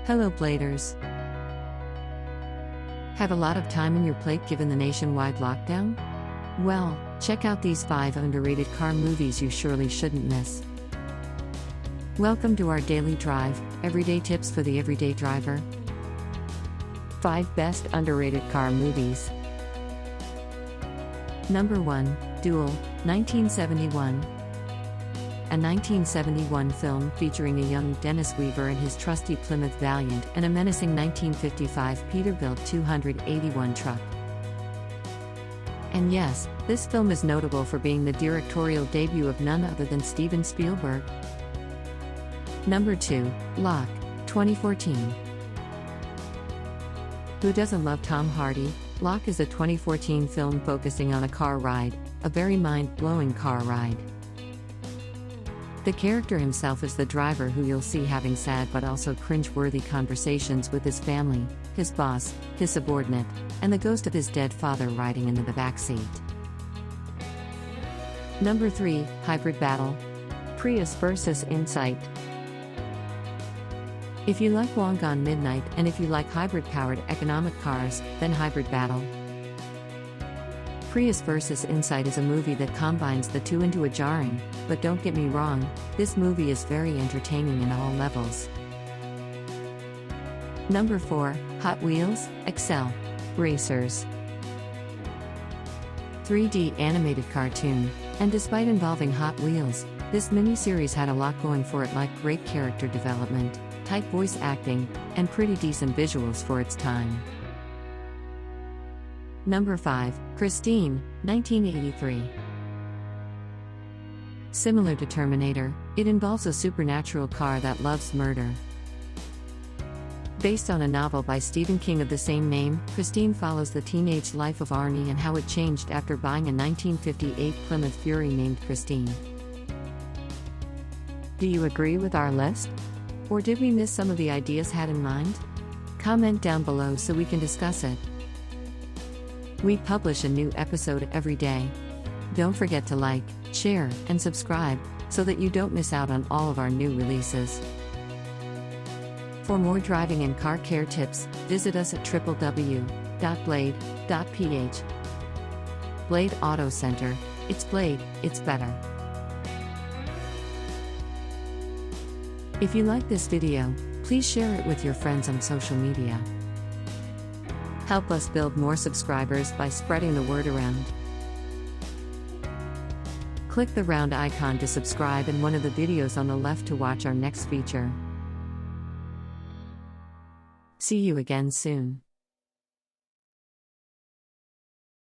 Hello Bladers. Have a lot of time on your plate given the nationwide lockdown? Well, check out these 5 underrated car movies you surely shouldn't miss. Welcome to our daily drive, everyday tips for the everyday driver. 5 best underrated car movies. Number 1, Duel, 1971. A 1971 film featuring a young Dennis Weaver and his trusty Plymouth Valiant and a menacing 1955 Peterbilt 281 truck. And yes, this film is notable for being the directorial debut of none other than Steven Spielberg. Number 2, Locke, 2014. Who doesn't love Tom Hardy? Locke is a 2014 film focusing on a car ride, a very mind-blowing car ride. The character himself is the driver who you'll see having sad but also cringe-worthy conversations with his family, his boss, his subordinate, and the ghost of his dead father riding into the backseat. Number 3, Hybrid Battle. Prius vs. Insight. If you like Long Gone Midnight and if you like hybrid-powered economic cars, then Hybrid Battle. Prius vs. Insight is a movie that combines the two into a jarring, but don't get me wrong, this movie is very entertaining in all levels. Number 4, Hot Wheels, Excel. Racers. 3D animated cartoon, and despite involving Hot Wheels, this miniseries had a lot going for it, like great character development, tight voice acting, and pretty decent visuals for its time. Number 5, Christine, 1983. Similar to Terminator, it involves a supernatural car that loves murder. Based on a novel by Stephen King of the same name, Christine follows the teenage life of Arnie and how it changed after buying a 1958 Plymouth Fury named Christine. Do you agree with our list? Or did we miss some of the ideas had in mind? Comment down below so we can discuss it. We publish a new episode every day. Don't forget to like, share, and subscribe so that you don't miss out on all of our new releases. For more driving and car care tips, visit us at www.blade.ph. Blade Auto Center, it's Blade, it's better. If you like this video, please share it with your friends on social media. Help us build more subscribers by spreading the word around. Click the round icon to subscribe and one of the videos on the left to watch our next feature. See you again soon.